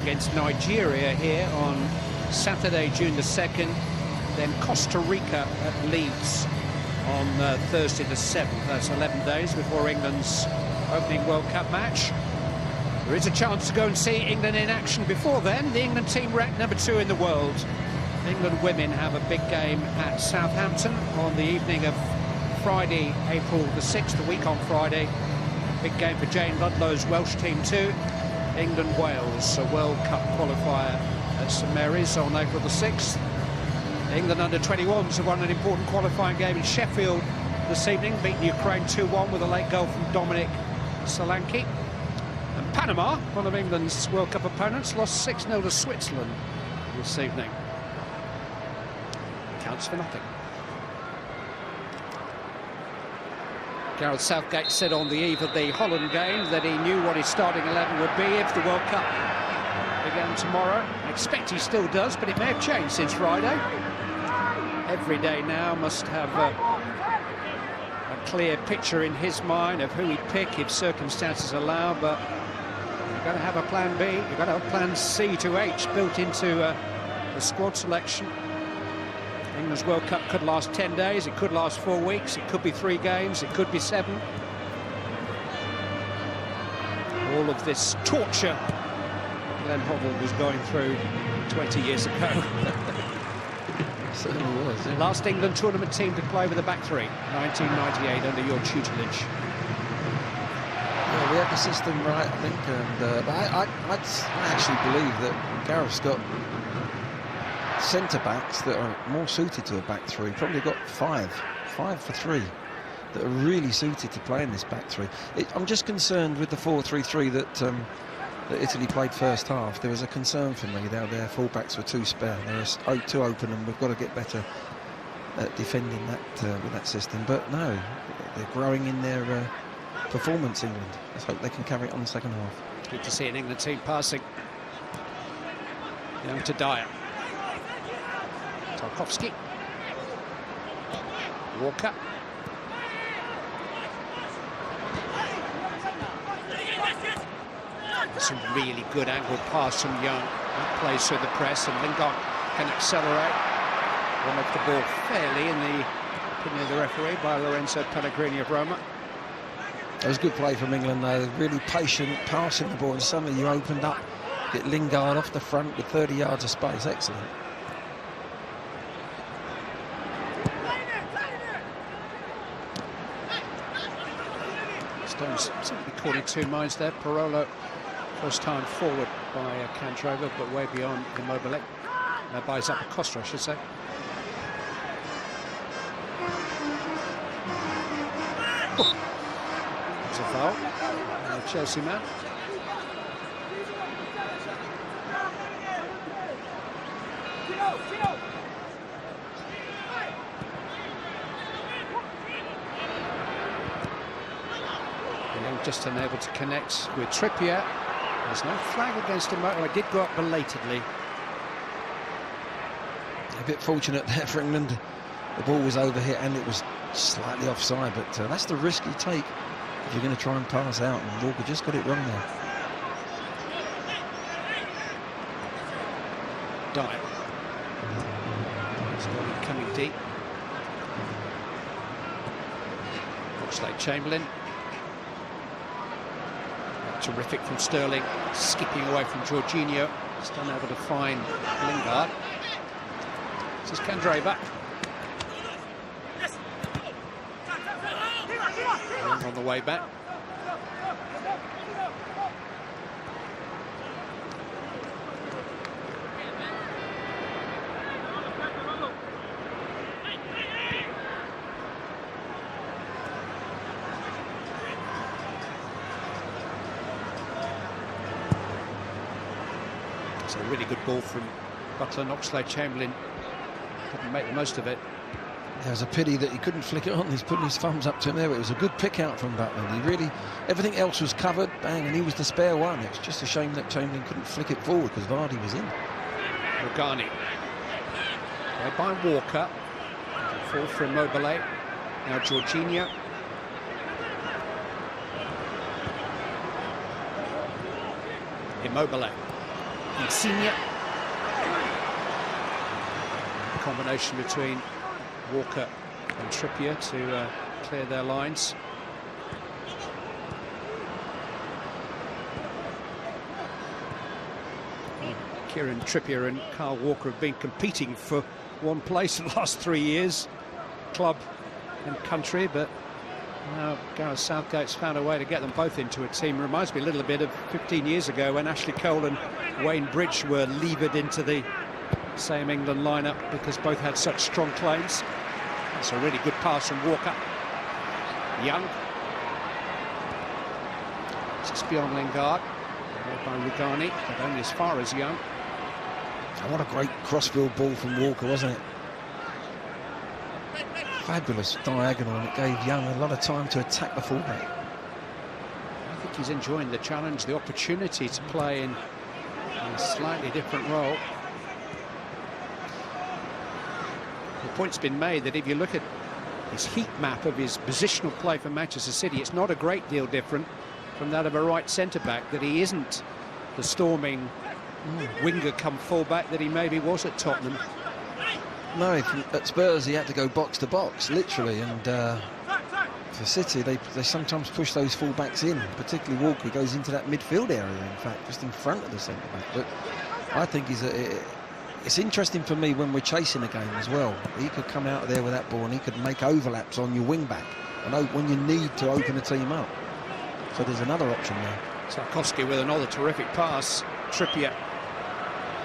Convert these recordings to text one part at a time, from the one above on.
against Nigeria here on Saturday, June the 2nd. Then Costa Rica at Leeds on Thursday the 7th. That's 11 days before England's opening World Cup match. There is a chance to go and see England in action before then. The England team ranked number 2 in the world. England women have a big game at Southampton on the evening of Friday, April the 6th, a week on Friday. Big game for Jane Ludlow's Welsh team too. England-Wales, a World Cup qualifier at St Mary's on April the 6th. England under-21s have won an important qualifying game in Sheffield this evening, beating Ukraine 2-1 with a late goal from Dominic Solanke. And Panama, one of England's World Cup opponents, lost 6-0 to Switzerland this evening. Counts for nothing. Gareth Southgate said on the eve of the Holland game that he knew what his starting 11 would be if the World Cup began tomorrow. I expect he still does, but it may have changed since Friday. Every day now must have a clear picture in his mind of who he'd pick if circumstances allow, but you've got to have a plan B, you've got to have plan C to H built into the squad selection. England's World Cup could last 10 days, it could last 4 weeks, it could be 3 games, it could be 7. All of this torture Glenn Hoddle was going through 20 years ago. Certainly was, yeah. Last England tournament team to play with a back 3, 1998, under your tutelage. Yeah, we had the system right, I think, and but I actually believe that Gareth's got centre-backs that are more suited to a back 3. Probably got 5 for 3 that are really suited to playing this back 3. I'm just concerned with the 4-3-3 that Italy played first half. There was a concern for me that their full-backs were too spare. They were too open, and we've got to get better at defending that with that system. But no, they're growing in their performance, England. Let's hope they can carry it on the second half. Good to see an England team passing. Young to Dyer. Tarkowski. Walker. Some really good angled pass from Young. That plays through the press, and Lingard can accelerate. One off the ball fairly, in the opinion of the referee, by Lorenzo Pellegrini of Roma. It was good play from England, though. Really patient, passing the ball, and suddenly you opened up. Get Lingard off the front with 30 yards of space. Excellent. Stones seem to be caught in 2 minds there. Parolo, first time forward by Candreva, but way beyond Immobile. By Zappacosta, I should say. Oh. It's a foul. Chelsea man. Just unable to connect with Trippier. There's no flag against him. Well, it did go up belatedly. A bit fortunate there for England. The ball was over here and it was slightly offside, but that's the risk you take if you're going to try and pass out, and Walker just got it wrong there. Dyer. Sterling coming deep. Oxlade-Chamberlain. Terrific from Sterling, skipping away from Jorginho. Just unable to find Lingard. This is Candreva. On the way back. It's a really good ball from Butler. Oxlade-Chamberlain didn't make the most of it. It was a pity that he couldn't flick it on. He's putting his thumbs up to him there, but it was a good pick out from Butler. He really, everything else was covered, bang, and he was the spare one. It's just a shame that Chamberlain couldn't flick it forward because Vardy was in. Rugani. There by Walker. Fall for Immobile. Now Jorginho. Immobile. Insigne. Combination between Walker and Trippier to clear their lines. Kieran Trippier and Kyle Walker have been competing for one place for the last 3 years, club and country, but now Gareth Southgate's found a way to get them both into a team. Reminds me a little bit of 15 years ago when Ashley Cole and Wayne Bridge were levered into the same England lineup because both had such strong claims. That's a really good pass from Walker. Young. Just beyond Lingard. By Rugani, but only as far as Young. Oh, what a great crossfield ball from Walker, wasn't it? Fabulous diagonal, and it gave Young a lot of time to attack the fullback. I think he's enjoying the challenge, the opportunity to play in a slightly different role. The point's been made that if you look at his heat map of his positional play for Manchester City, it's not a great deal different from that of a right centre-back, that he isn't the storming winger come full-back that he maybe was at Tottenham. No, at Spurs he had to go box to box, literally, and for City they sometimes push those full-backs in, particularly Walker goes into that midfield area, in fact, just in front of the centre-back. But I think it's interesting for me when we're chasing a game as well. He could come out of there with that ball and he could make overlaps on your wing-back, and when you need to open a team up. So there's another option there. Tarkowski with another terrific pass. Trippier.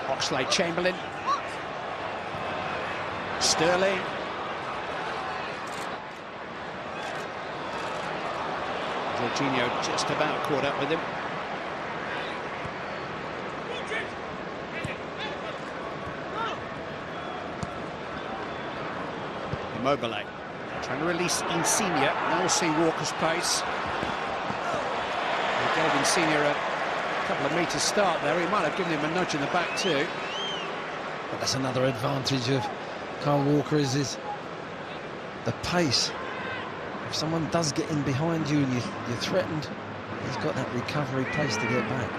Oxlade-Chamberlain. Sterling. Jorginho just about caught up with him. Immobile. Trying to release Insigne. Now we'll see Walker's pace. Gave Insigne a couple of metres start there. He might have given him a nudge in the back too. But that's another advantage of Kyle Walker is the pace. If someone does get in behind you and you're threatened, he's got that recovery pace to get back.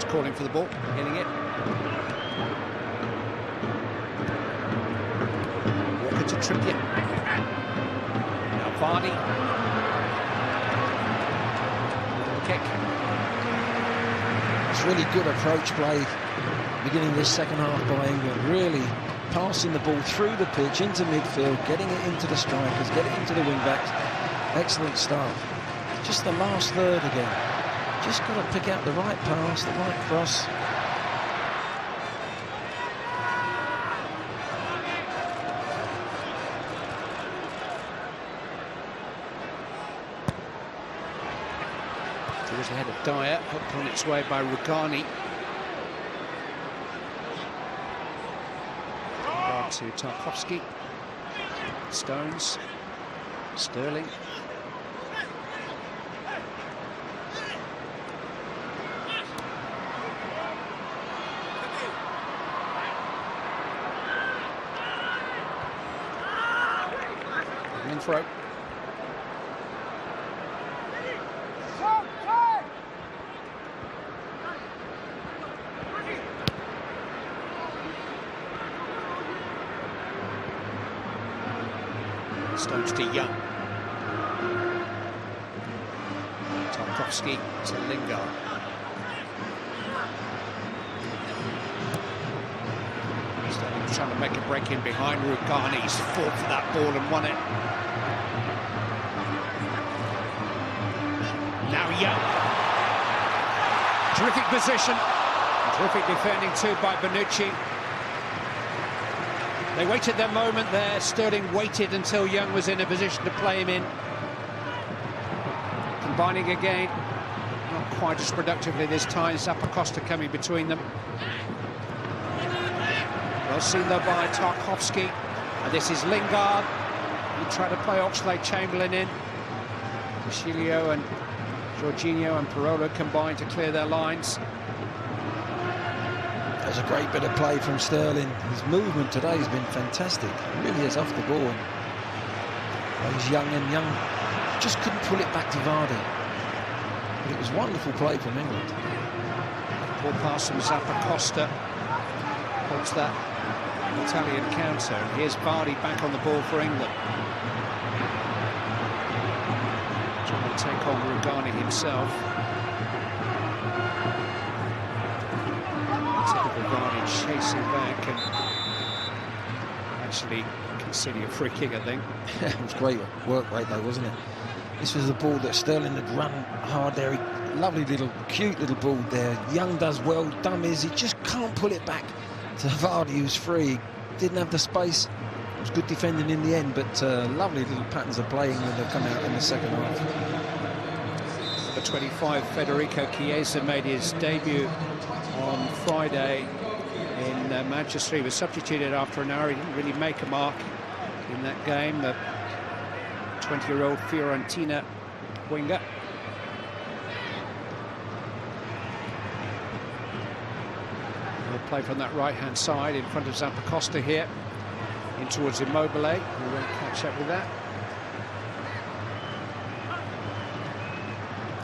Calling for the ball, getting it. Walker to Trippier. Now Vardy. Kick. It's really good approach play beginning this second half by England. Really passing the ball through the pitch into midfield, getting it into the strikers, getting it into the wing-backs. Excellent start. Just the last third again. Just got to pick out the right pass, the right cross. Towards the head of Dyer, hooked on its way by Rugani. Back to Tarkowski. Stones. Sterling. Throw. Stones to Young. Tarkowski to Lingard. Sterling trying to make a break in behind Rugani. He's fought for that ball and won it. Now Young. Terrific position. Terrific defending too by Bonucci. They waited their moment there. Sterling waited until Young was in a position to play him in. Combining again. Not quite as productively this time. Zappacosta coming between them. Well seen though by Tarkowski. And this is Lingard. He tried to play Oxlade-Chamberlain in. Cashilio and Jorginho and Parola combined to clear their lines. That was a great bit of play from Sterling. His movement today has been fantastic. He really is off the ball. He's young, just couldn't pull it back to Vardy. But it was wonderful play from England. Ball pass from Zappacosta. Holds that Italian counter. And here's Vardy back on the ball for England. Trying to take on Rugani himself. Typical Vardy chasing back and actually conceding a free kick, I think. It was great work rate though, wasn't it? This was the ball that Sterling had run hard there. Lovely little, cute little ball there. Young does well, dumb is, he just can't pull it back to Vardy, who's free. Didn't have the space. It was good defending in the end, but lovely little patterns of playing when they come out in the second half. Number 25, Federico Chiesa, made his debut on Friday in Manchester. He was substituted after an hour. He didn't really make a mark in that game. The 20-year-old Fiorentina winger. We'll play from that right-hand side in front of Zappacosta here, in towards Immobile, who won't catch up with that.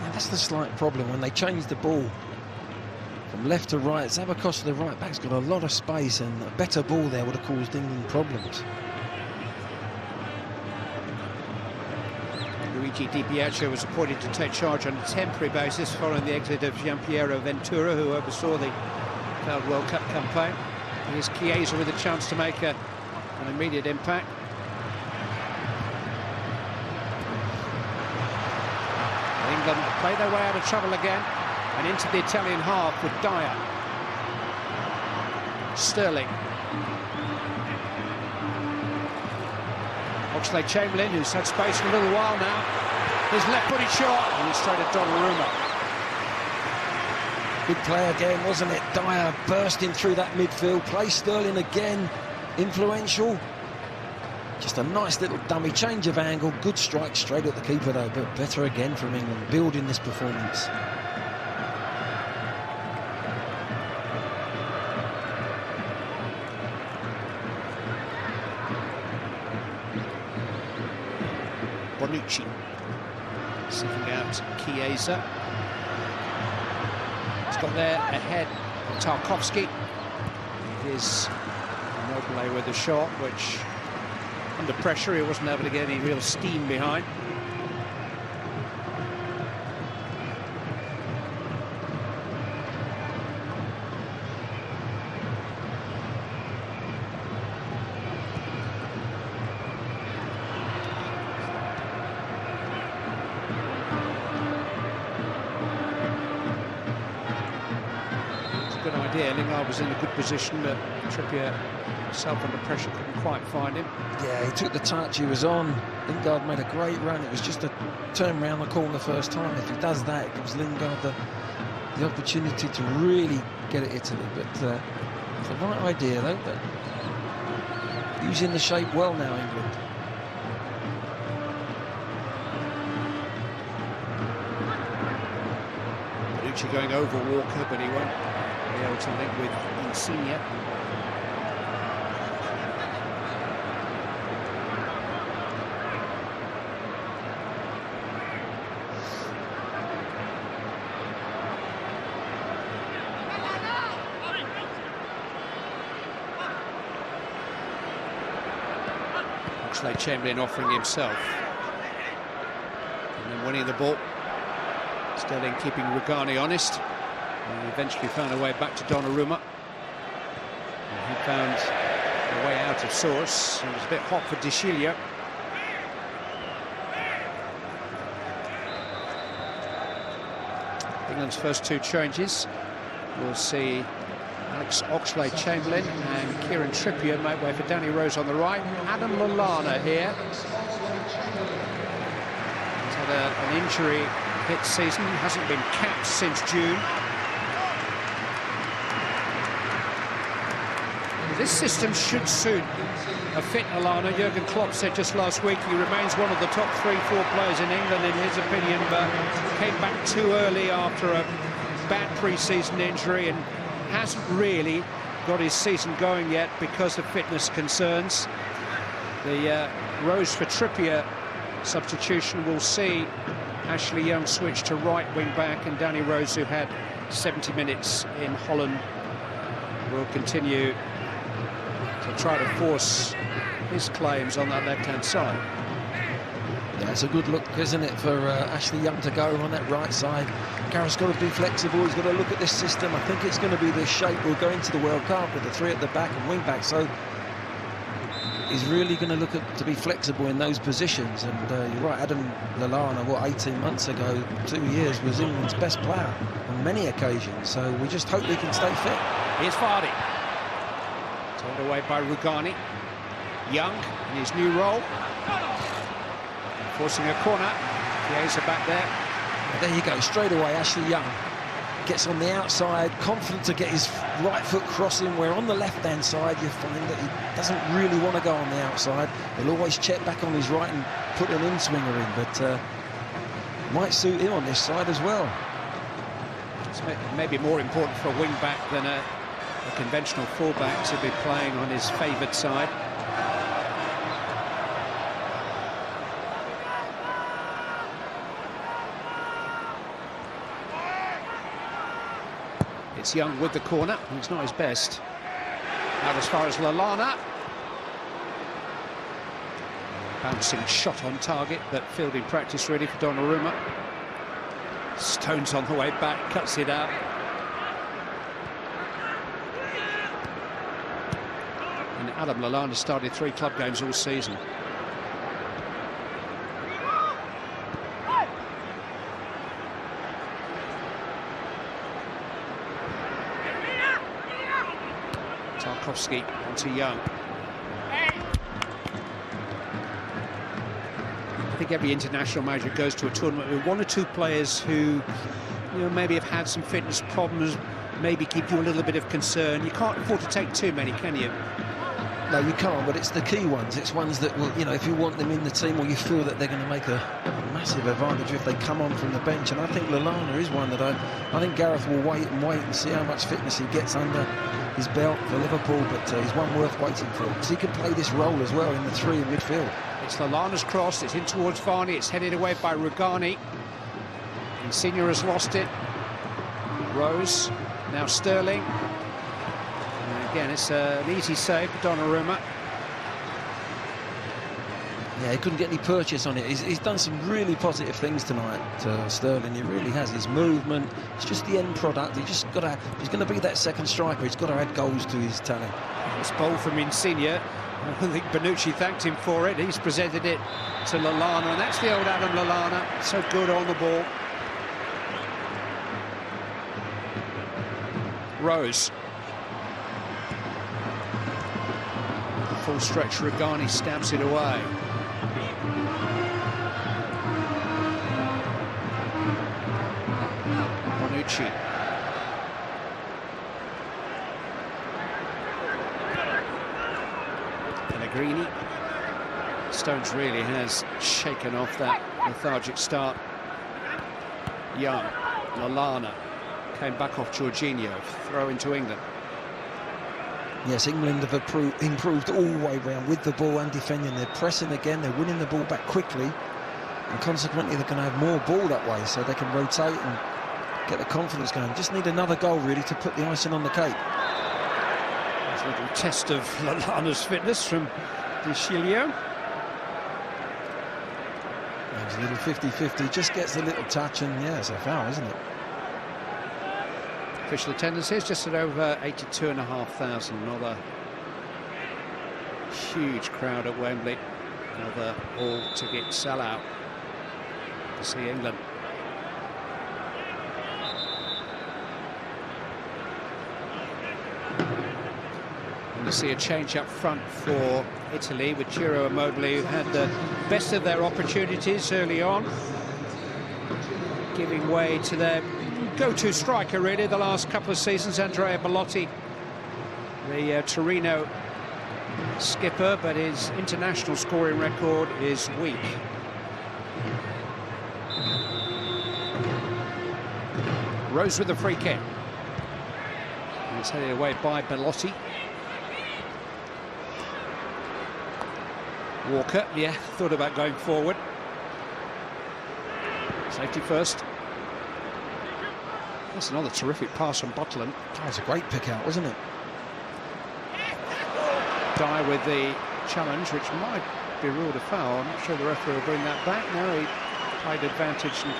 Yeah, that's the slight problem when they change the ball from left to right. Zappacosta, the right back's got a lot of space, and a better ball there would have caused England problems. Luigi Di Biagio was appointed to take charge on a temporary basis following the exit of Gianpiero Ventura, who oversaw the failed World Cup campaign. Here's Chiesa with a chance to make an immediate impact. England play their way out of trouble again and into the Italian half with Dyer. Sterling. Oxlade-Chamberlain, who's had space for a little while now. His left-footed shot, and it's straight at Donnarumma. Good play again, wasn't it? Dyer bursting through that midfield. Play Sterling again. Influential. Just a nice little dummy change of angle. Good strike straight at the keeper though, but better again from England, building this performance. Bonucci seeking out Chiesa. He's got there ahead of Tarkowski. Here's Immobile with the shot, which under pressure he wasn't able to get any real steam behind. Good idea. Lingard was in a good position, but Trippier himself under pressure couldn't quite find him. Yeah, he took the touch, he was on. Lingard made a great run. It was just a turn round the corner first time. If he does that, it gives Lingard the opportunity to really get at Italy. But it's the right idea though, but using the shape well now, England. Bonucci going over Walker, but he won't be able to link with Insigne. Oxlade-Chamberlain offering himself and then winning the ball. Sterling keeping Rugani honest, and he eventually found a way back to Donnarumma. And he found a way out of sorts. It was a bit hot for De Sciglio. England's first two changes. We'll see Alex Oxlade-Chamberlain and Kieran Trippier make way for Danny Rose on the right. Adam Lallana here. He's had an injury hit season, hasn't been capped since June. This system should suit A fit Lallana. Jurgen Klopp said just last week he remains one of the top 3-4 players in England in his opinion, but came back too early after a bad pre-season injury and hasn't really got his season going yet because of fitness concerns. The Rose for Trippier substitution will see Ashley Young switch to right wing back, and Danny Rose, who had 70 minutes in Holland, will continue to try to force his claims on that left-hand side. Yeah, it's a good look, isn't it, for Ashley Young to go on that right side. Gareth's got to be flexible. He's got to look at this system. I think it's going to be this shape. We'll go into the World Cup with the 3 at the back and wing back. So he's really going to look at to be flexible in those positions. And you're right, Adam Lallana, what, 18 months ago, 2 years, was England's best player on many occasions. So we just hope he can stay fit. Here's Vardy. Turned away by Rugani. Young in his new role. Forcing a corner. Chiesa back there. There you go, straight away Ashley Young gets on the outside, confident to get his right foot crossing, where on the left-hand side you find that he doesn't really want to go on the outside. He'll always check back on his right and put an in-swinger in, but might suit him on this side as well. It's maybe more important for a wing-back than a conventional full-back to be playing on his favoured side. It's Young with the corner. It's not his best. Out as far as Lallana. Bouncing shot on target, but fielding practice ready for Donnarumma. Stones on the way back, cuts it out. And Adam Lallana started 3 club games all season. Tarkowski onto Young. I think every international manager goes to a tournament with 1 or 2 players who, you know, maybe have had some fitness problems, maybe give you a little bit of concern. You can't afford to take too many, can you? No, you can't, but it's the key ones. It's ones that will, you know, if you want them in the team or you feel that they're going to make a massive advantage if they come on from the bench. And I think Lallana is one that I think Gareth will wait and see how much fitness he gets under his belt for Liverpool, but he's one worth waiting for because he can play this role as well in the 3 in midfield. It's Lallana's cross, it's in towards Vardy, it's headed away by Rugani. Insigne has lost it. Rose, now Sterling. And again, it's an easy save for Donnarumma. Yeah, he couldn't get any purchase on it. He's done some really positive things tonight, Sterling. He really has. His movement, it's just the end product. He's going to be that second striker. He's got to add goals to his talent. This ball from Insigne. I think Bonucci thanked him for it. He's presented it to Lallana, and that's the old Adam Lallana. So good on the ball. Rose. Full stretch, Rugani stabs it away. Bonucci. Pellegrini. Stones really has shaken off that lethargic start. Young. Lallana came back off Jorginho. Throw into England. Yes, England have improved all the way around with the ball and defending. They're pressing again, they're winning the ball back quickly, and consequently they're going to have more ball that way, so they can rotate and get the confidence going. Just need another goal, really, to put the icing on the cake. There's a little test of Lallana's fitness from Di Biagio. There's a little 50-50, just gets a little touch, and yeah, it's a foul, isn't it? Official attendance is just at over 82,500. Another huge crowd at Wembley. Another all-ticket sellout to see England. And you see a change up front for Italy with Ciro Immobile, who had the best of their opportunities early on, giving way to their go-to striker really the last couple of seasons, Andrea Belotti, the Torino skipper, but his international scoring record is weak. Rose with the free kick. And it's headed away by Belotti. Walker, yeah, thought about going forward. Safety first. That's another terrific pass from Butland. That was a great pick out, wasn't it? Dye with the challenge, which might be ruled a foul. I'm not sure the referee will bring that back. No, he played advantage and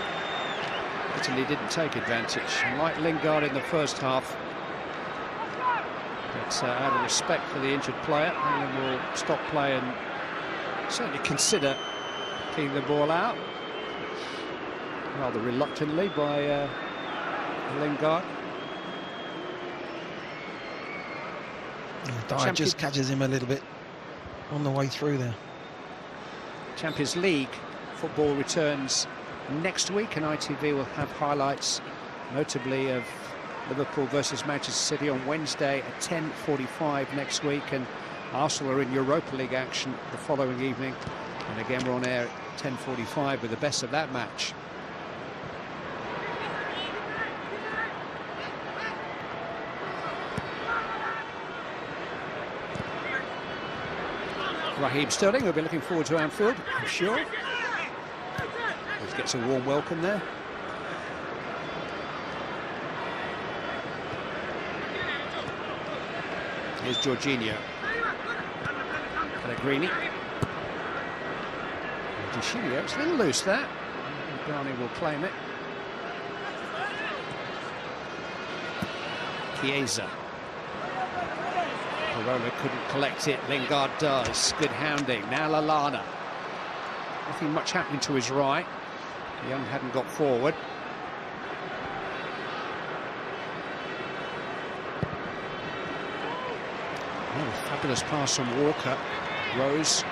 Italy didn't take advantage. Like Lingard in the first half. But out of respect for the injured player, England will stop play and certainly consider kicking the ball out. Rather reluctantly by Lingard. Dyer just catches him a little bit on the way through there. Champions League football returns next week, and ITV will have highlights, notably of Liverpool versus Manchester City on Wednesday at 10:45 next week, and Arsenal are in Europa League action the following evening, and again we're on air at 10:45 with the best of that match. Raheem Sterling will be looking forward to Anfield, I'm sure. Let's get a warm welcome there. Here's Jorginho. Pellegrini. Gianluigi, it's a little loose there. Garni will claim it. Chiesa. Parola couldn't collect it. Lingard does. Good hounding. Now Lallana. Nothing much happening to his right. Young hadn't got forward. Oh, fabulous pass from Walker. Rose.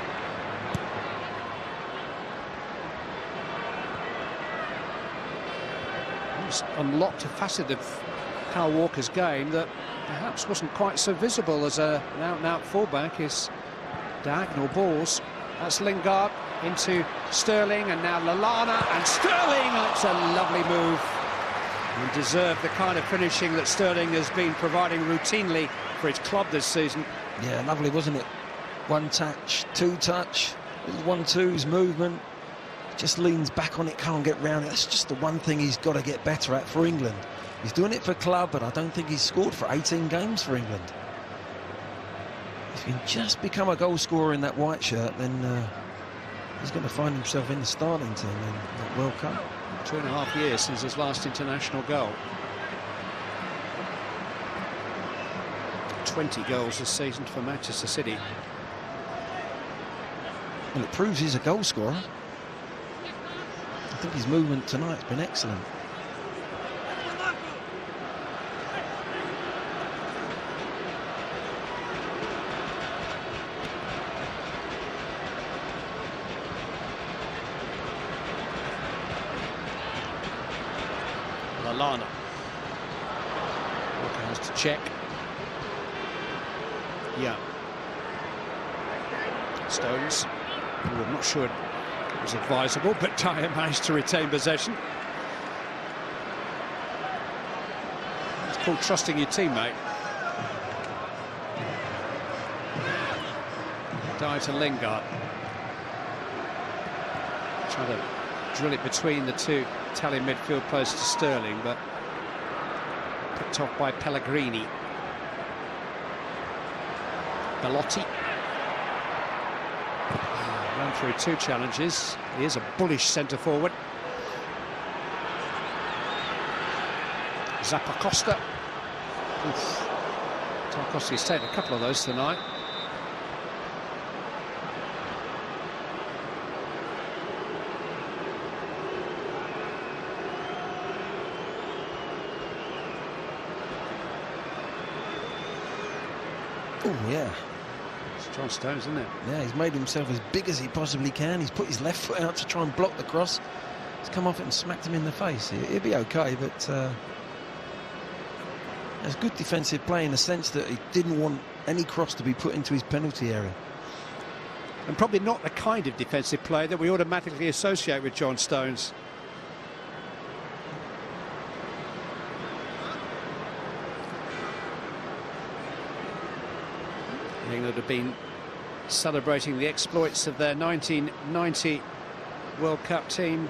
He's unlocked a facet of Kyle Walker's game that perhaps wasn't quite so visible as an out-and-out fullback. His diagonal balls. That's Lingard into Sterling, and now Lallana, and Sterling! That's a lovely move. And deserved the kind of finishing that Sterling has been providing routinely for his club this season. Yeah, lovely, wasn't it? One touch, two touch, 1-2's movement. Just leans back on it, can't get round it. That's just the one thing he's got to get better at for England. He's doing it for club, but I don't think he's scored for 18 games for England. If he can just become a goal scorer in that white shirt, then he's going to find himself in the starting team in the World Cup. 2.5 years since his last international goal. 20 goals this season for Manchester City. Well, it proves he's a goal scorer. I think his movement tonight's been excellent. Lallana. Walker has to check. Yeah. Stones. Ooh, I'm not sure it was advisable, but Dyer managed to retain possession. It's called trusting your teammate. Dyer to Lingard. Trying to drill it between the two Italian midfield close to Sterling, but picked off by Pellegrini. Belotti. Ran through two challenges. He is a bullish centre forward. Zappacosta. Tarkovsky's taken a couple of those tonight. Oh, yeah. It's John Stones, isn't it? Yeah, he's made himself as big as he possibly can. He's put his left foot out to try and block the cross. He's come off it and smacked him in the face. He'll be okay, but there's good defensive play in the sense that he didn't want any cross to be put into his penalty area. And probably not the kind of defensive player that we automatically associate with John Stones. England have been celebrating the exploits of their 1990 World Cup team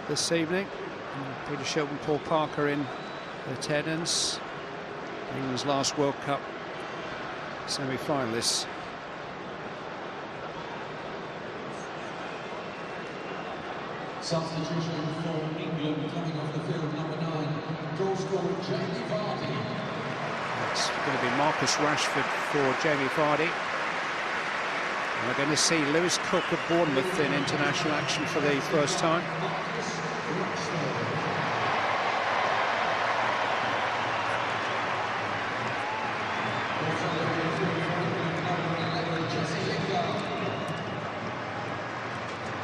this evening. Peter Shilton, Paul Parker in attendance. England's last World Cup semi-finalists. Substitution for England coming off the field, number 9, goal scorer Jamie Vardy. It's going to be Marcus Rashford for Jamie Vardy. And we're going to see Lewis Cook of Bournemouth in international action for the first time.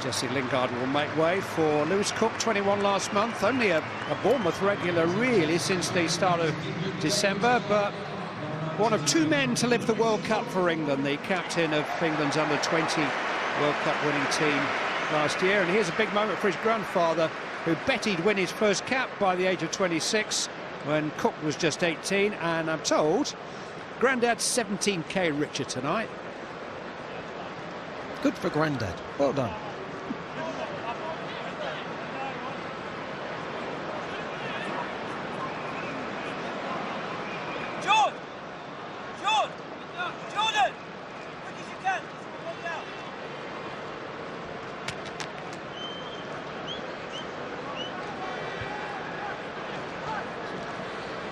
Jesse Lingard will make way for Lewis Cook, 21 last month. Only a Bournemouth regular, really, since the start of December, but one of 2 men to lift the World Cup for England, the captain of England's under-20 World Cup winning team last year. And here's a big moment for his grandfather, who bet he'd win his first cap by the age of 26 when Cook was just 18. And I'm told Grandad's 17k richer tonight. Good for Grandad. Well done.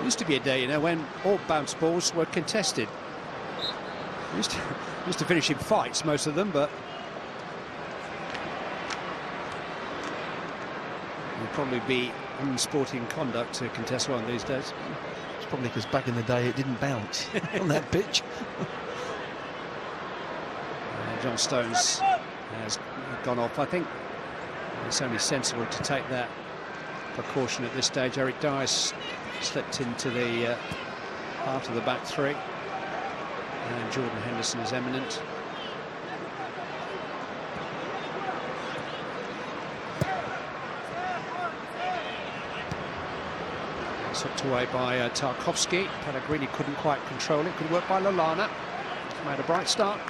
Used to be a day, you know, when all bounce balls were contested. Used to finish in fights, most of them, but it would probably be unsporting conduct to contest one these days. It's probably because back in the day it didn't bounce on that pitch. John Stones has gone off. I think it's only sensible to take that precaution at this stage. Eric Dyer's slipped into the heart of the back three, and Jordan Henderson is eminent. It's hooked away by Tarkowski. Pellegrini couldn't quite control it. Good work by Lallana. Made a bright start.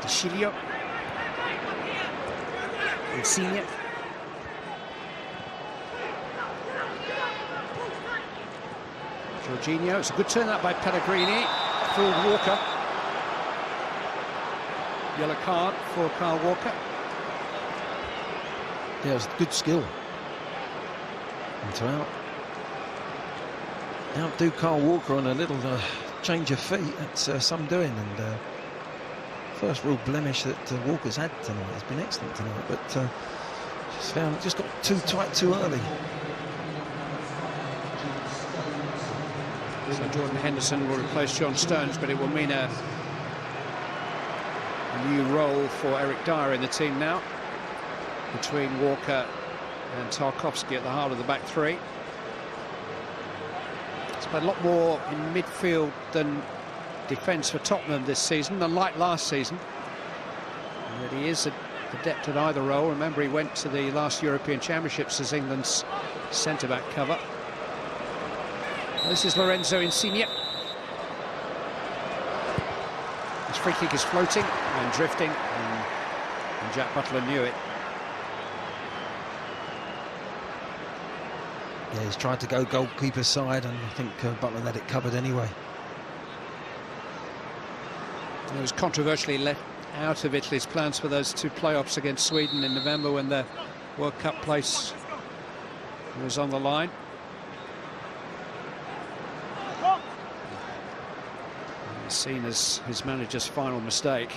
De Chilio. Insigne. Jorginho, it's a good turn out by Pellegrini. Forward Walker. Yellow card for Kyle Walker. Yeah, it was good skill. And to outdo Kyle Walker on a little change of feet, that's some doing. And first real blemish that Walker's had tonight. He's been excellent tonight, but just got too tight too early. So Jordan Henderson will replace John Stones, but it will mean a new role for Eric Dyer in the team now, between Walker and Tarkowski at the heart of the back three. He's played a lot more in midfield than defence for Tottenham this season, unlike last season. And he is adept at either role. Remember, he went to the last European Championships as England's centre-back cover. This is Lorenzo Insigne. His free kick is floating and drifting, and Jack Butler knew it. Yeah, he's tried to go goalkeeper side, and I think Butler had it covered anyway. It was controversially left out of Italy's plans for those 2 playoffs against Sweden in November when the World Cup place was on the line. Seen as his manager's final mistake.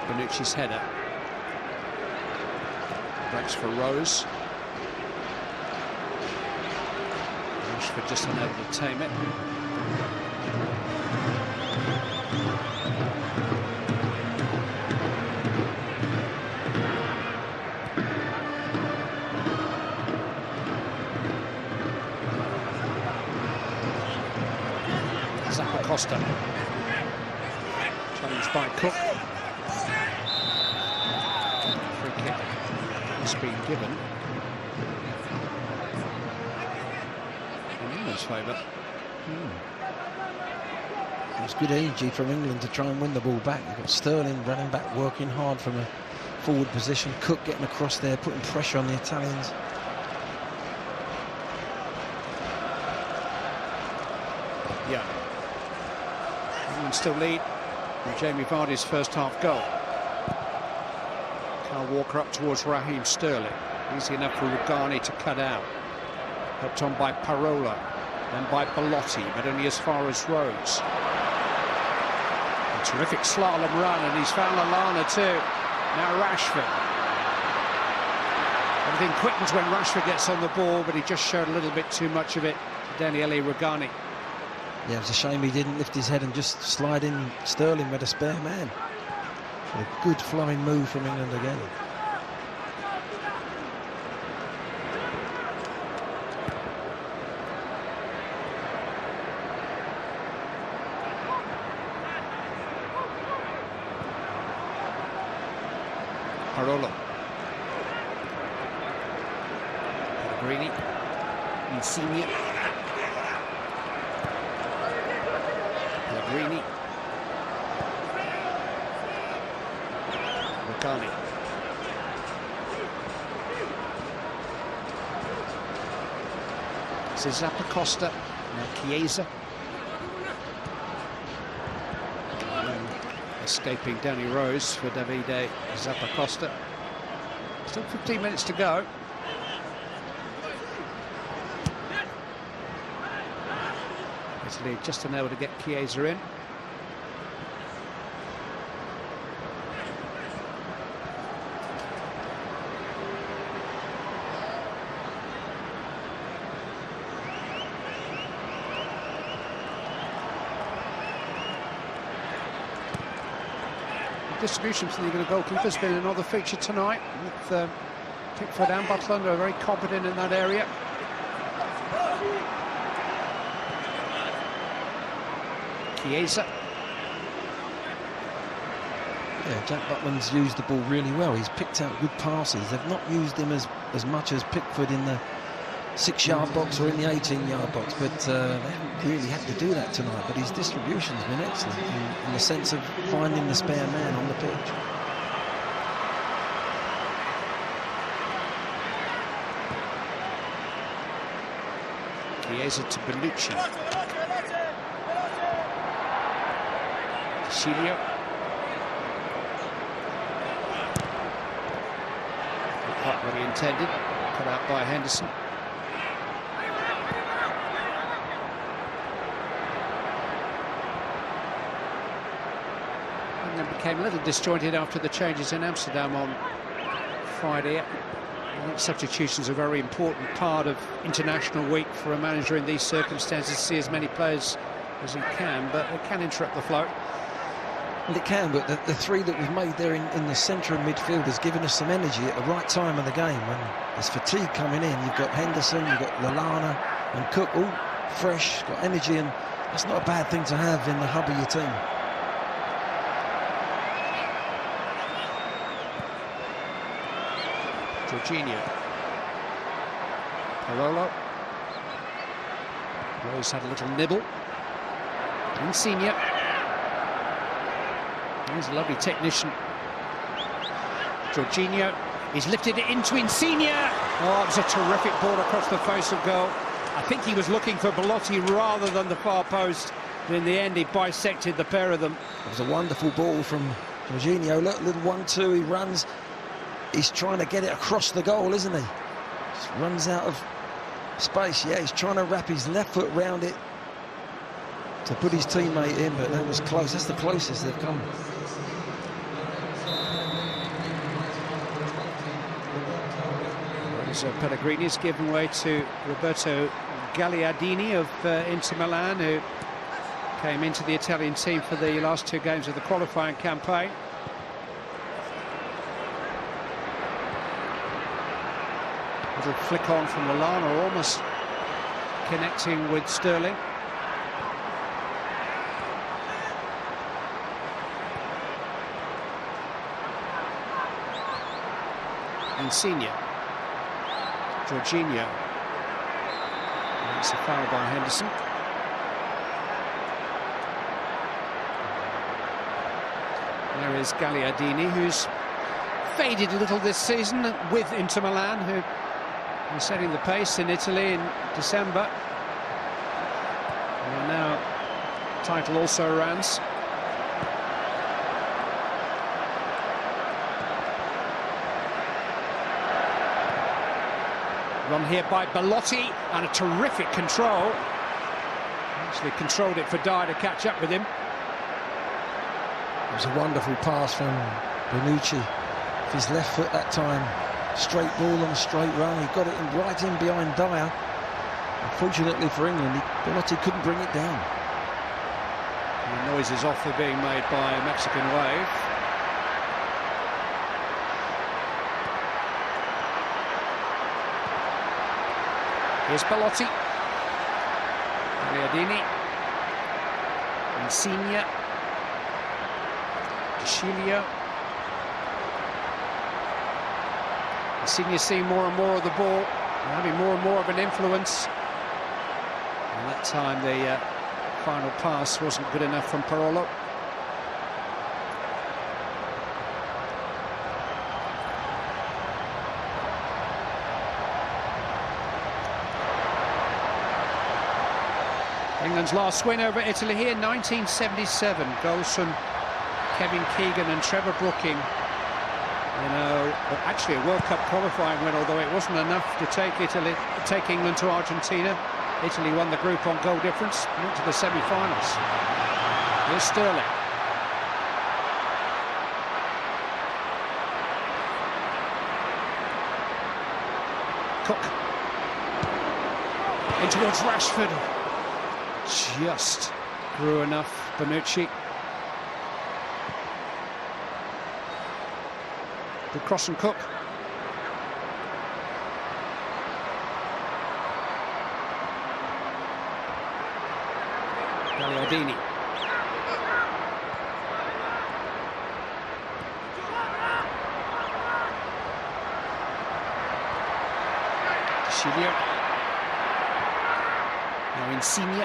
Bonucci's header. Breaks for Rose. Rashford just unable to tame it. Costa. Challenged by Cook. Free kick has been given in England's favour. It's good energy from England to try and win the ball back. You've got Sterling running back, working hard from a forward position. Cook getting across there, putting pressure on the Italians. Yeah. England still lead with Jamie Vardy's first half goal. Kyle Walker up towards Raheem Sterling. Easy enough for Rugani to cut out. Helped on by Parola, then by Belotti, but only as far as Rhodes. A terrific slalom run, and he's found Lallana too. Now Rashford. Everything quickens when Rashford gets on the ball, but he just showed a little bit too much of it to Dele Rugani. Yeah, it's a shame he didn't lift his head and just slide in Sterling with a spare man. A good flowing move from England again. Parola. Pellegrini. Insigne. Pellegrini. Rugani. This is Zappacosta. Now Chiesa. Escaping Danny Rose for Davide Zappacosta. Still 15 minutes to go. Italy just unable to get Chiesa in. Distribution from the England goalkeeper has been another feature tonight, with Pickford and Butland are very competent in that area. Chiesa. Yeah, Jack Butland's used the ball really well. He's picked out good passes. They've not used him as much as Pickford in the 6-yard box or in the 18-yard box, but they haven't really had to do that tonight. But his distribution's been excellent in the sense of finding the spare man on the pitch. Chiesa to Bonucci. Cilio. Not quite what he intended. Cut out by Henderson. And became a little disjointed after the changes in Amsterdam on Friday. I think substitutions are a very important part of international week for a manager in these circumstances, to see as many players as he can, but it can interrupt the flow. Well, it can, but the three that we've made there in the centre of midfield has given us some energy at the right time of the game. When there's fatigue coming in, you've got Henderson, you've got Lallana and Cook, all fresh, got energy, and that's not a bad thing to have in the hub of your team. Jorginho. Parola. Rose had a little nibble. Insigne. He's a lovely technician. Jorginho. He's lifted it into Insigne. Oh, it was a terrific ball across the face of goal. I think he was looking for Belotti rather than the far post. But in the end, he bisected the pair of them. It was a wonderful ball from Jorginho. Look, little 1-2, he runs. He's trying to get it across the goal, isn't he? Just runs out of space. Yeah, he's trying to wrap his left foot round it to put his teammate in, but that was close. That's the closest they've come. So Pellegrini's given way to Roberto Gagliardini of Inter Milan, who came into the Italian team for the last 2 games of the qualifying campaign. Little flick on from Lallana, almost connecting with Sterling. Insigne. Jorginho. It's a foul by Henderson. There is Gagliardini, who's faded a little this season with Inter Milan, who are setting the pace in Italy in December. And now title also Rans. Run here by Belotti, and a terrific control. Actually controlled it for Dyer to catch up with him. It was a wonderful pass from Bonucci. With his left foot that time. Straight ball on a straight run. He got it right in behind Dyer. Unfortunately for England, Belotti couldn't bring it down. The noise is off being made by a Mexican wave. Here's Belotti. Gagliardini. Insigne. Chilio. Insigne seeing more and more of the ball, and having more and more of an influence. And that time the final pass wasn't good enough from Parolo. England's last win over Italy here, 1977. Goals from Kevin Keegan and Trevor Brooking. You know, actually a World Cup qualifying win, although it wasn't enough to take England to Argentina. Italy won the group on goal difference and went to the semi-finals. Here's Sterling. Cook. In towards Rashford. Just grew enough, Bonucci. Good cross and Cook. Gagliardini. Chilio. Now Insigne. Oh,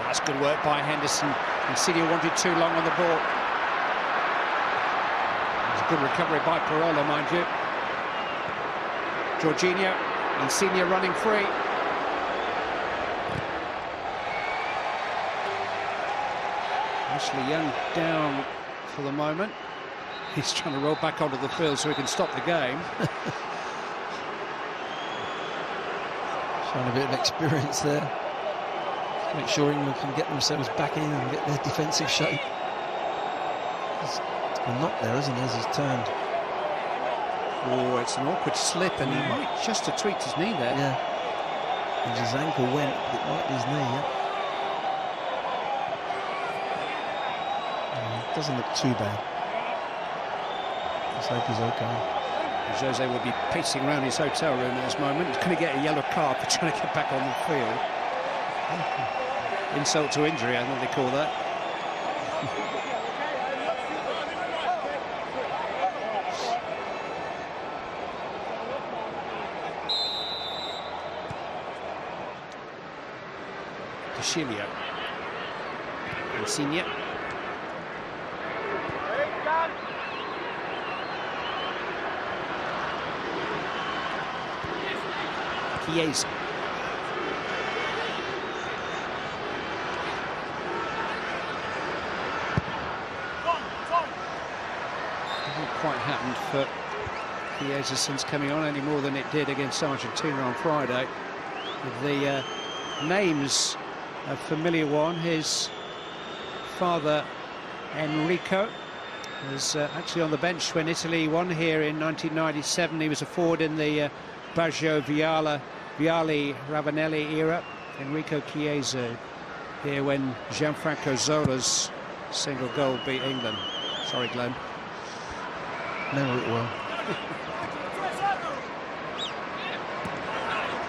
that's good work by Henderson. Insigne wanted too long on the ball. Good recovery by Parolo, mind you. Jorginho, Insigne running free. Ashley Young down for the moment. He's trying to roll back onto the field so he can stop the game. Showing a bit of experience there. Make sure England can get themselves back in and get their defensive shape. Well, not there, isn't he, as he's turned? Oh, it's an awkward slip, and he might just have tweaked his knee there. Yeah. And his ankle went, it might be his knee, yeah. It doesn't look too bad. Let's hope he's okay. Jose will be pacing around his hotel room at this moment. He's going to get a yellow card for trying to get back on the field. Insult to injury, I think they call that. Chilio. Insigne. Chiesa. Hasn't quite happened for Chiesa since coming on any more than it did against Argentina on Friday. With the names a familiar one. His father, Enrico, was actually on the bench when Italy won here in 1997. He was a forward in the Biagio, Vialli, Ravanelli era. Enrico Chiesa here when Gianfranco Zola's single goal beat England. Sorry, Glenn. Remember it well.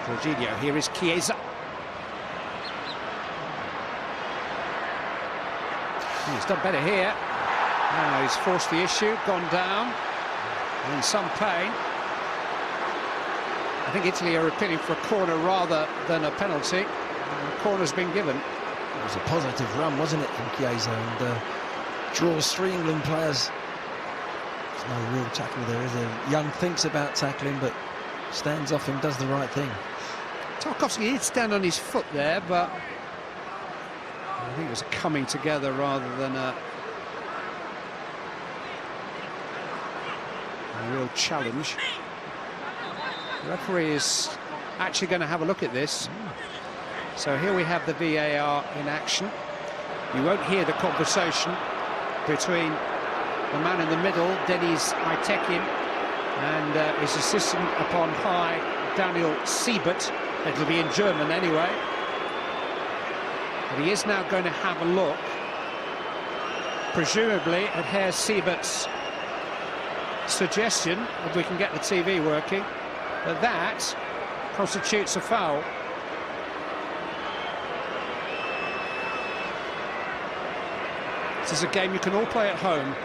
Jorginho, here is Chiesa. He's done better here. Now he's forced the issue, gone down, in some pain. I think Italy are appealing for a corner rather than a penalty. The corner's been given. It was a positive run, wasn't it, from Chiesa, and draws 3 England players. There's no real tackle there, is there? Young thinks about tackling, but stands off him, does the right thing. Tarkowski did stand on his foot there, but I think it was a coming together rather than a real challenge. The referee is actually going to have a look at this. So here we have the VAR in action. You won't hear the conversation between the man in the middle, Deniz Aytekin, and his assistant upon high, Daniel Siebert. It'll be in German anyway. But he is now going to have a look, presumably at Herr Siebert's suggestion, if we can get the TV working, that constitutes a foul. This is a game you can all play at home.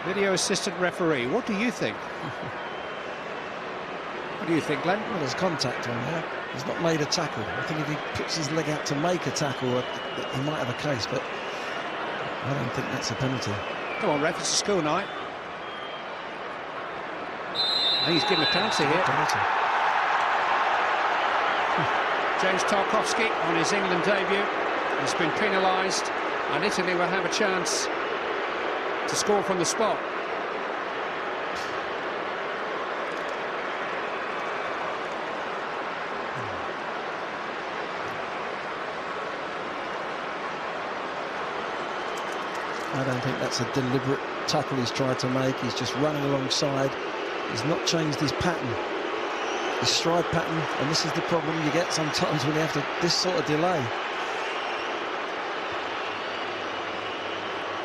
Video assistant referee, what do you think? What do you think, Glenn? Well, there's contact on there. He's not made a tackle. I think if he puts his leg out to make a tackle, he might have a case, but I don't think that's a penalty. Come on, ref, it's a school night. I think he's given a penalty here. Penalty. James Tarkowski on his England debut has been penalised, and Italy will have a chance to score from the spot. I don't think that's a deliberate tackle he's tried to make. He's just running alongside. He's not changed his pattern, his stride pattern, and this is the problem you get sometimes when you have to this sort of delay.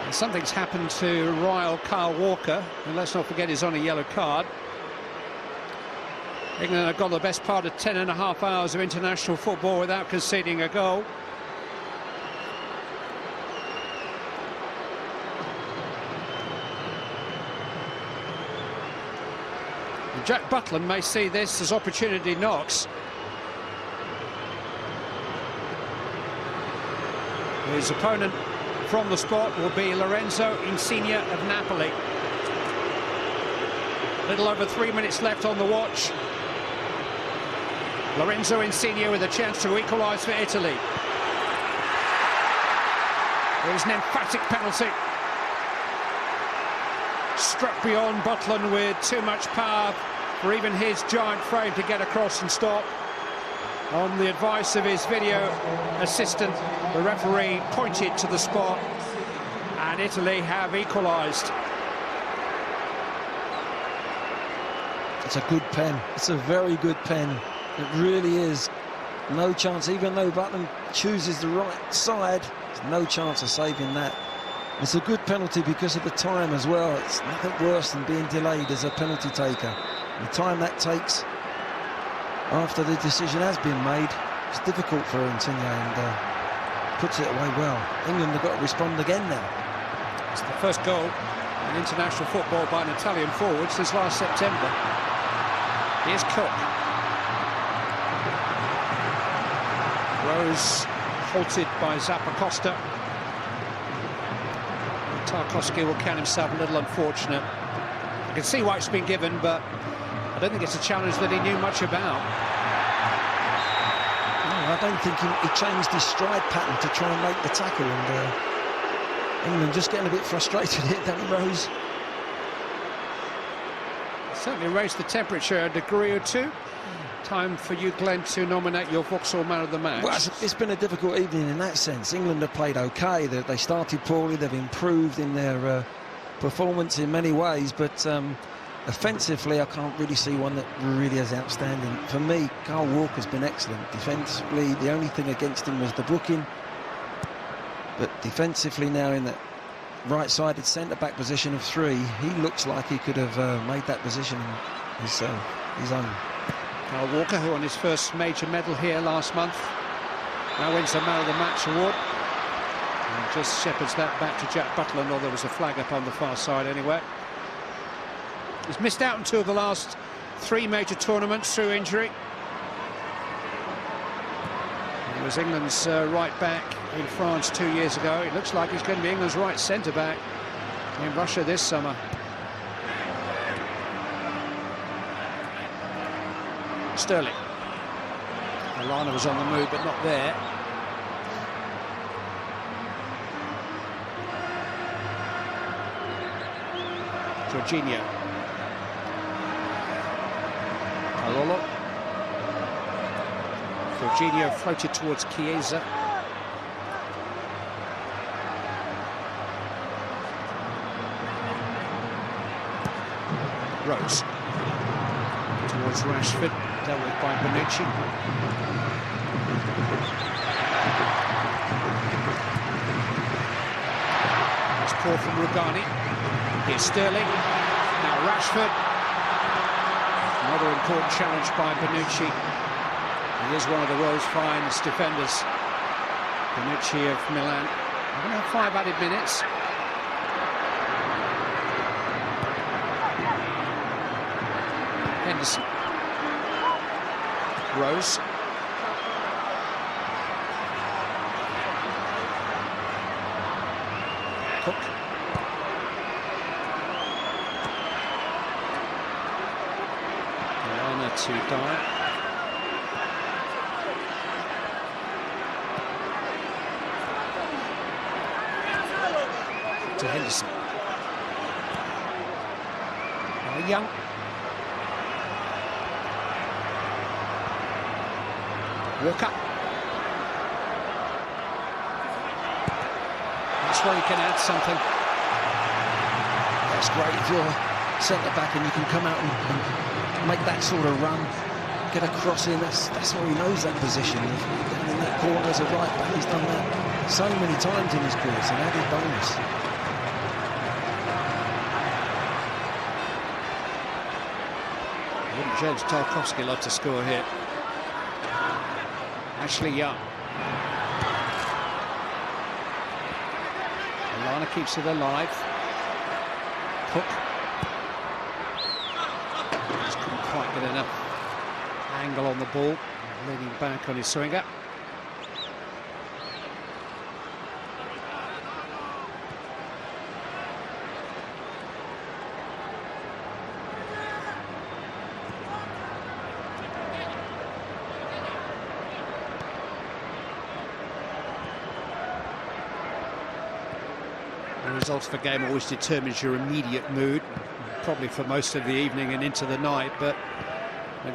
And something's happened to Royal Kyle Walker, and let's not forget he's on a yellow card. England have got the best part of 10.5 hours of international football without conceding a goal. Jack Butland may see this as opportunity knocks. His opponent from the spot will be Lorenzo Insigne of Napoli. Little over 3 minutes left on the watch. Lorenzo Insigne with a chance to equalise for Italy. There's an emphatic penalty. Struck beyond Butland with too much power for even his giant frame to get across and stop. On the advice of his video assistant, the referee pointed to the spot, and Italy have equalised. It's a good pen. It's a very good pen. It really is. No chance, even though Butland chooses the right side, there's no chance of saving that. It's a good penalty because of the time as well. It's nothing worse than being delayed as a penalty taker. The time that takes after the decision has been made, it's difficult for Insigne, and puts it away well. England have got to respond again now. It's the first goal in international football by an Italian forward since last September. Here's Cook. Rose halted by Zappacosta. Tarkowski will count himself a little unfortunate. I can see why it's been given, but I don't think it's a challenge that he knew much about. No, I don't think he changed his stride pattern to try and make the tackle, and England just getting a bit frustrated here, Danny Rose. Certainly raised the temperature a degree or two. Time for you, Glenn, to nominate your Vauxhall Man of the Match. Well, it's been a difficult evening in that sense. England have played OK. They started poorly. They've improved in their performance in many ways, but offensively, I can't really see one that really is outstanding. For me, Kyle Walker's been excellent. Defensively, the only thing against him was the booking. But defensively now in that right-sided centre-back position of 3, he looks like he could have made that position his own. Kyle Walker, who won his first major medal here last month, now wins the Man of the Match award. And just shepherds that back to Jack Butland, or there was a flag up on the far side anyway. He's missed out on 2 of the last 3 major tournaments through injury. He was England's right back in France 2 years ago. It looks like he's going to be England's right centre-back in Russia this summer. Sterling. Milano was on the move, but not there. Jorginho. Carollo. Jorginho floated towards Chiesa. Rose. Towards Rashford. Dealt with by Bonucci. It's poor from Rugani. Here's Sterling. Now Rashford. Another important challenge by Bonucci. He is one of the world's finest defenders. Bonucci of Milan. We're going to have 5 added minutes. Henderson. Rose. Cook. Milano to Dyer. To Henderson. Young. Walker. That's where he can add something. That's great if you're centre-back and you can come out and make that sort of run, get a cross in. That's where he knows that position. In that corner as a right back, he's done that so many times in his career. It's an added bonus. Wouldn't James Tarkowski love to score here? Ashley Young. Milano keeps it alive. Cook. Just couldn't quite get enough angle on the ball. Leaning back on his swinger. The result of a game always determines your immediate mood, probably for most of the evening and into the night, but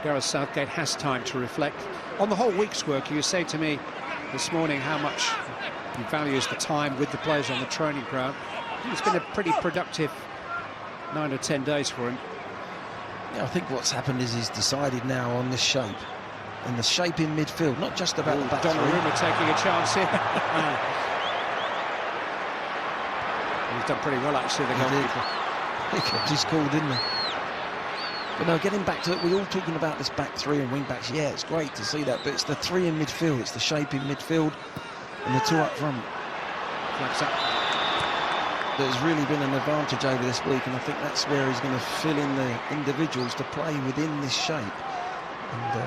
Gareth Southgate has time to reflect on the whole week's work. You say to me this morning how much he values the time with the players on the training ground. It's been a pretty productive 9 or 10 days for him. Yeah, I think what's happened is he's decided now on the shape, and the shape in midfield, not just about the back three. Donnarumma taking a chance here. He's done pretty well, actually, the goalkeeper. He kept his cool, didn't he? But no, getting back to it, we're all talking about this back three and wing backs. Yeah, it's great to see that, but it's the 3 in midfield, it's the shape in midfield, and the 2 up front. There's really been an advantage over this week, and I think that's where he's going to fill in the individuals to play within this shape. And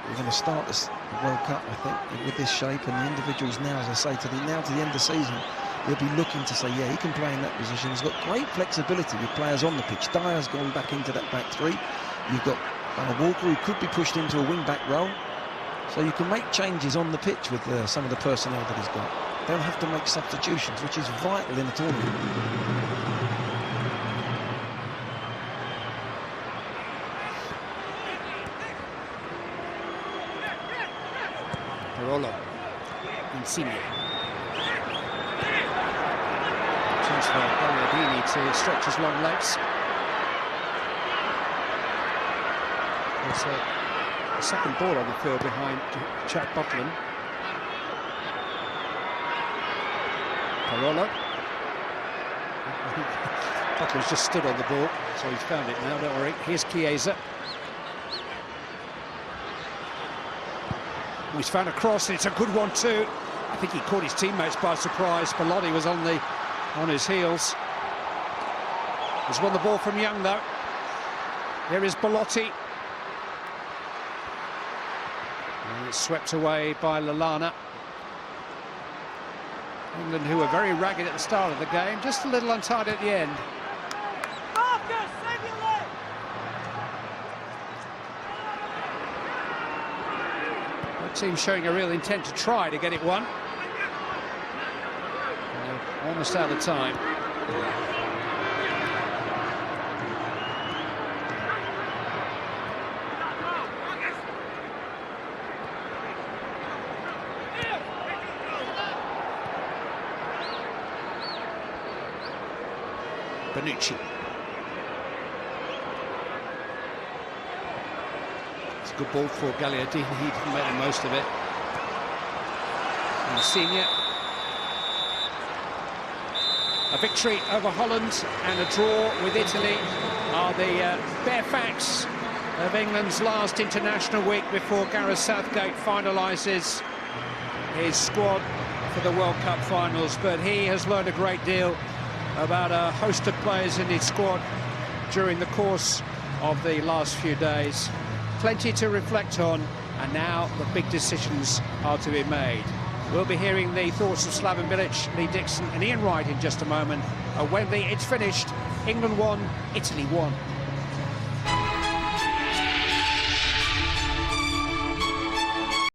we're going to start this World Cup, I think, with this shape, and the individuals now, as I say, to the end of the season, he'll be looking to say, yeah, he can play in that position. He's got great flexibility with players on the pitch. Dyer's gone back into that back 3. You've got Walker, who could be pushed into a wing-back role. So you can make changes on the pitch with some of the personnel that he's got. They'll have to make substitutions, which is vital in a tournament. Carollo. Insigne. Chance for Dele to stretch his long legs. There's a second ball on the field behind Jack Butland. Carollo. Butler's just stood on the ball, so he's found it now, don't worry. Here's Chiesa. He's found a cross, and it's a good one too. I think he caught his teammates by surprise. Bellotti was on his heels. He's won the ball from Young though. Here is Bellotti. It's swept away by Lallana. England, who were very ragged at the start of the game, just a little untidy at the end. The team showing a real intent to try to get it won. Almost out of time. Bonucci. It's a good ball for Gagliardini. He didn't make the most of it. Insigne. A victory over Holland and a draw with Italy are the bare facts of England's last international week before Gareth Southgate finalises his squad for the World Cup finals. But he has learned a great deal about a host of players in his squad during the course of the last few days. Plenty to reflect on, and now the big decisions are to be made. We'll be hearing the thoughts of Slaven Bilic, Lee Dixon and Ian Wright in just a moment. At Wembley, it's finished. England won, Italy won.